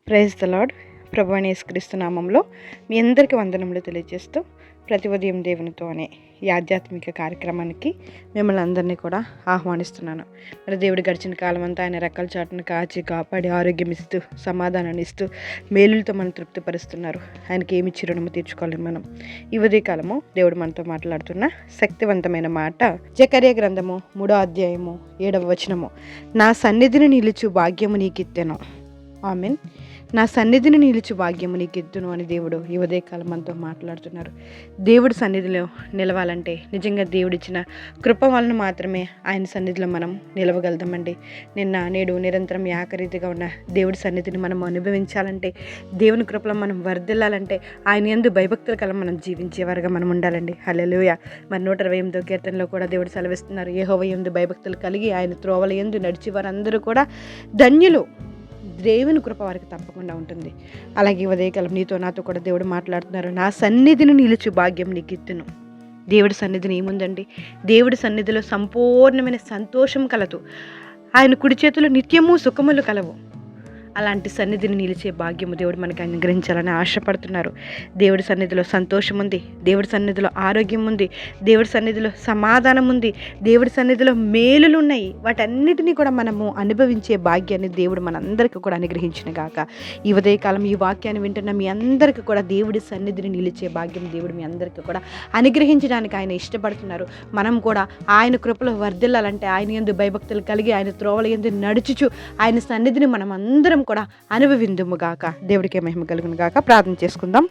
Praise the lord. ప్రభువైన యేసుక్రీస్తు నామంలో మీ అందరికీ వందనములు తెలియజేస్తూ ప్రతి ఉదయం దేవునితో అనే ఈ ఆధ్యాత్మిక కార్యక్రమానికి మిమ్మల్ని అందరినీ కూడా ఆహ్వానిస్తున్నాను. మరి దేవుడు గడిచిన కాలం అంతా ఆయన రెక్కల చాటును కాచి కాపాడి ఆరోగ్యం ఇస్తూ సమాధానాన్ని ఇస్తూ మేలులతో మనం తృప్తిపరుస్తున్నారు. ఆయనకి ఏమి ఇచ్చి రుణము తీర్చుకోలేము మనం. ఈ ఉదయకాలము దేవుడు మనతో మాట్లాడుతున్న శక్తివంతమైన మాట జకర్యా గ్రంథము 3వ అధ్యాయము 7వ వచనము. నా సన్నిధిని నిలుచు భాగ్యము నీకిత్తెను. ఆమెన్. నా సన్నిధిని నిలుచు భాగ్యము నీకిద్దును అని దేవుడు ఈ ఉదయకాలం మనతో మాట్లాడుతున్నారు. దేవుడి సన్నిధిలో నిలవాలంటే నిజంగా దేవుడిచ్చిన కృప వలన మాత్రమే ఆయన సన్నిధిలో మనం నిలవగలుగుతామండి. నిన్న నేడు నిరంతరం ఏకరీతిగా ఉన్న దేవుడి సన్నిధిని మనం అనుభవించాలంటే, దేవుని కృపలో మనం వర్ధిల్లాలంటే, ఆయన యందు భయభక్తుల కల మనం జీవించేవారుగా మనం ఉండాలండి. హల్లెలూయా. మరి 128వ కీర్తనలో కూడా దేవుడు సెలవిస్తున్నారు, యెహోవా యందు భయభక్తులు కలిగి ఆయన త్రోవల యందు నడిచి వారందరూ కూడా ధన్యులు. దేవుని కృప వారికి తప్పకుండా ఉంటుంది. అలాగే ఉదయకాలం నీతో నాతో కూడా దేవుడు మాట్లాడుతున్నారు. నా సన్నిధిని నిలుచు భాగ్యం నీకిత్తును. దేవుడి సన్నిధిని ఏముందండి? దేవుడి సన్నిధిలో సంపూర్ణమైన సంతోషం కలదు. ఆయన కుడి చేతులు నిత్యము సుఖములు కలవు. అలాంటి సన్నిధిని నిలిచే భాగ్యము దేవుడు మనకి అనుగ్రహించాలని ఆశపడుతున్నారు. దేవుడి సన్నిధిలో సంతోషం ఉంది, దేవుడి సన్నిధిలో ఆరోగ్యం ఉంది, దేవుడి సన్నిధిలో సమాధానం ఉంది, దేవుడి సన్నిధిలో మేలులు ఉన్నాయి. వాటన్నిటినీ కూడా మనము అనుభవించే భాగ్యాన్ని దేవుడు మనందరికీ కూడా అనుగ్రహించిన గాక. ఈ ఉదయకాలం ఈ వాక్యాన్ని వింటున్న మీ అందరికీ కూడా దేవుడి సన్నిధిని నిలిచే భాగ్యం దేవుడు మీ అందరికీ కూడా అనుగ్రహించడానికి ఆయన ఇష్టపడుతున్నారు. మనం కూడా ఆయన కృపలో వర్ధిల్లాలంటే, ఆయన యందు భయభక్తులు కలిగి ఆయన త్రోవల యందు నడుచుచు ఆయన సన్నిధిని మనం అందరం కూడా అనుభవిందుము గాక. దేవుడికే మహిమ కలుగును గాక. ప్రార్థన చేసుకుందాం.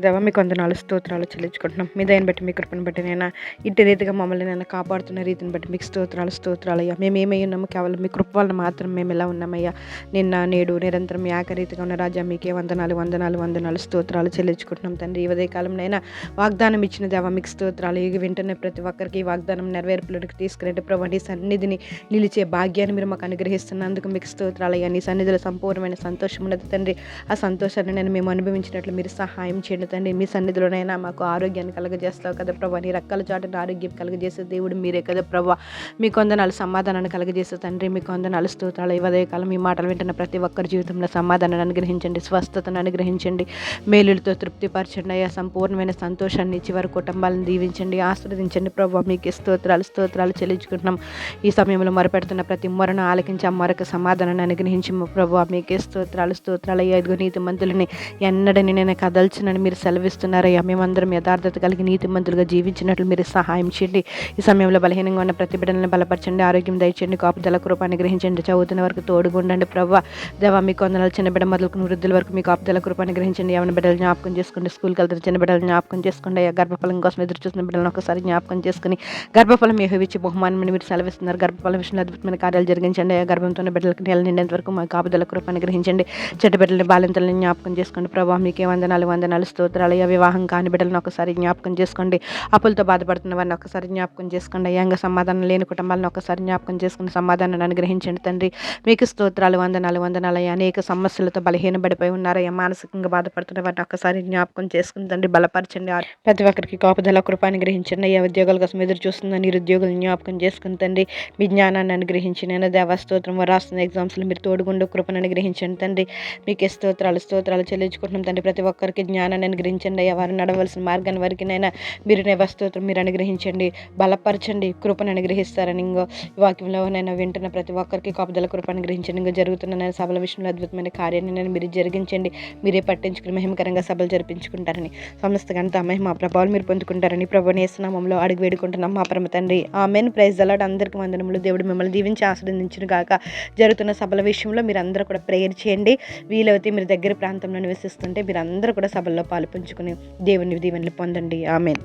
దేవా, మీకు వందనాలు స్తోత్రాలు చెల్లించుకుంటున్నాం. మీ దయని బట్టి, మీ కృపను బట్టి నేను ఇట్టి రీతిగా మమ్మల్ని నేను కాపాడుతున్న రీతిని బట్టి మీకు స్తోత్రాలు అయ్యా. మేము ఏమై ఉన్నాము కేవలం మీ కృప వలన మాత్రం మేము ఎలా ఉన్నామయ్యా. నిన్న నేడు నిరంతరం ఏకరీతిగా ఉన్న రాజా, మీకే వందనాలు స్తోత్రాలు చెల్లించుకుంటున్నాం తండ్రి. ఈ ఉదయకాలంనైనా వాగ్దానం ఇచ్చిన దేవా మీకు స్తోత్రాలు. ఇక వింటున్న ప్రతి ఒక్కరికి ఈ వాగ్దానం నెరవేర్పులోనికి తీసుకురండి ప్రభు. నీ సన్నిధిని నిలిచే భాగ్యాన్ని మీరు మాకు అనుగ్రహిస్తున్నందుకు మీకు స్తోత్రాలు అయ్యా. నీ సన్నిధిలో సంపూర్ణమైన సంతోషం ఉన్నది తండ్రి. ఆ సంతోషాన్ని నేను మేము అనుభవించినట్లు మీరు సహాయం చేయండి తండ్రి. మీ సన్నిధిలోనైనా మాకు ఆరోగ్యాన్ని కలగజేస్తావు కదా ప్రభా. నీ రెక్కల చాటున ఆరోగ్యం కలగజేసే దేవుడు మీరే కదా ప్రభా. మీకు వందనాలు, సమాధానాన్ని కలగజేసే తండ్రి. మీకు వందనాలు, స్తోత్రాలు. ఈ ఉదయకాలం ఈ మాటలు వింటున్న ప్రతి ఒక్కరి జీవితంలో సమాధానాన్ని అనుగ్రహించండి, స్వస్థతను అనుగ్రహించండి, మేలులతో తృప్తిపరచండి అయ్యా. సంపూర్ణమైన సంతోషాన్ని ఇచ్చి వారి కుటుంబాలను దీవించండి, ఆశీర్వదించండి ప్రభా. మీకు స్తోత్రాలు చెల్లించుకుంటున్నాం. ఈ సమయంలో మొరపెడుతున్న ప్రతి మొరను ఆలకించి ఆ మొరకు సమాధానాన్ని అనుగ్రహించి ప్రభా. మీకే స్తోత్రాలు అయ్యా. ఇదిగో నీతిమంతులని ఎన్నడని నేను కదల్చినని మీరు సెలవిస్తున్నారయ్యా. మేమందరం యథార్థత కలిగి నీతిమంతులుగా జీవించినట్లు మీరు సహాయం చేయండి. ఈ సమయంలో బలహీనంగా ఉన్న ప్రతి బిడ్డలను బలపరచండి, ఆరోగ్యం దయచేయండి, కాపుదల కృప అనుగ్రహించండి, చదువుతున్న వరకు తోడుగా ఉండండి ప్రభా. దేవా, మీకు వందనాలు. చిన్న బిడ్డ మొదలుకుని వృద్ధుల వరకు మీకు కాపుదల కృప అనుగ్రహించండి. ఏమైనా బిడ్డలు జ్ఞాపకం చేసుకోండి, స్కూల్కి వెళ్తున్న చిన్న బిడ్డలు జ్ఞాపకం చేసుకోండి అయ్యా. గర్భఫలం కోసం ఎదురు చూస్తున్న బిడ్డలను ఒకసారి జ్ఞాపకం చేసుకుని గర్భఫలం ఇచ్చి బహుమానమని మీరు సెలవిస్తున్నారు. గర్భఫలం విషయంలో అద్భుతమైన కార్యాలు జరిగించండి అయ్యా. గర్భంతో ఉన్న బిడ్డలకు నెల నిండేంత వరకు మా కాపుదల కృప అనుగ్రహించండి. చెడ్డ బిడ్డలని బాలింతలను జ్ఞాపకం చేసుకోండి ప్రభా. మీకే వందనాలు స్తోత్రాలు అయ్యా. వివాహం కాని బిడ్డలను ఒకసారి జ్ఞాపకం చేసుకోండి. అప్పులతో బాధపడుతున్న వారిని ఒకసారి జ్ఞాపకం చేసుకోండి అయ్యా. సమాధానం లేని కుటుంబాలను ఒకసారి జ్ఞాపకం చేసుకుని సమాధానాన్ని అనుగ్రహించండి తండ్రి. మీకు స్తోత్రాలు, వందనాలు అయ్యా. అనేక సమస్యలతో బలహీనపడిపోయి ఉన్నారయ్యా. మానసికంగా బాధపడుతున్న వారిని ఒక్కసారి జ్ఞాపకం చేసుకుని తండ్రి బలపరచండి. ప్రతి ఒక్కరికి కాపుదల కృప అనుగ్రహించండి అయ్యా. ఉద్యోగాల కోసం ఎదురు చూస్తున్న నిరుద్యోగులు జ్ఞాపకం చేసుకుని తండ్రి మీ జ్ఞానాన్ని అనుగ్రహించి నేను దేవా స్తోత్రం. రాస్తున్న ఎగ్జామ్స్లో మీరు తోడుగుండు కృపను అనుగ్రహించండి తండ్రి. మీకే స్తోత్రాలు చెల్లించుకుంటున్నాం తండ్రి. ప్రతి ఒక్కరికి జ్ఞానాన్ని అనుగ్రహించండి అయ్యా. వారు నడవలసిన మార్గాన్ని వరకునైనా మీరు స్తోత్రం మీరు అనుగ్రహించండి, బలపరచండి, కృపను అనుగ్రహిస్తారని ఇంకో వాక్యంలోనైనా వింటున్న ప్రతి ఒక్కరికి కాపుదల కృప అనుగ్రహించండి. ఇంకా జరుగుతున్న సభల విషయంలో అద్భుతమైన కార్యాన్ని నేను మీరు జరిగించండి. మీరే పట్టించుకుని మహిమకరంగా సభలు జరిపించుకుంటారని, సమస్త గంట మహిమ ప్రభావాలు మీరు పొందుకుంటారని ప్రభువుని యేసు నామములో అడిగి వేడుకుంటున్నాం మా పరమ తండ్రి. ఆమేన్. Praise the Lord. అందరికీ వందనములు. దేవుడు మిమ్మల్ని దీవించి ఆశీర్వదించును గాక. జరుగుతున్న సభల విషయంలో మీరు అందరూ కూడా ప్రేయర్ చేయండి. వీలైతే మీరు దగ్గర ప్రాంతంలో నివసిస్తుంటే మీరు అందరూ కూడా సభల్లో పాలు పంచుకుని దేవుని దీవెనలు పొందండి. ఆమేన్.